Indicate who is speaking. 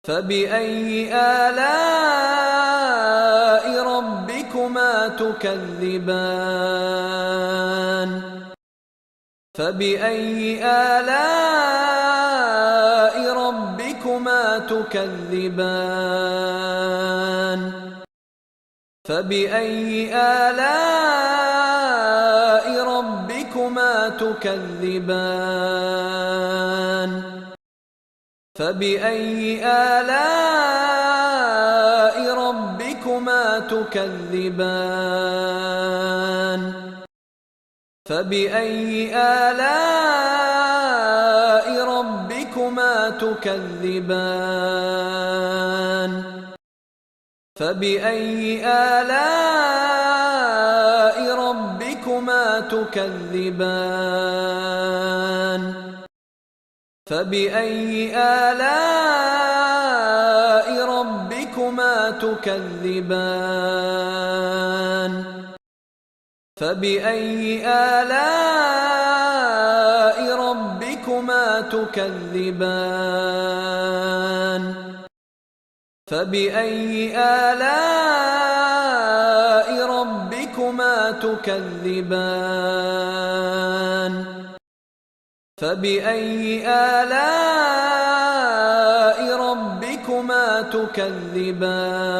Speaker 1: فبأي آلاء ربكما تكذبان فبأي آلاء ربكما تكذبان فبأي آلاء ربكما تكذبان فبأي آلاء ربكما تكذبان فبأي آلاء ربكما تكذبان فبأي آلاء ربكما تكذبان فبأي آلاء ربكما تكذبان فبأي آلاء ربكما تكذبان فبأي آلاء ربكما تكذبان فبأي آلاء ربكما تكذبان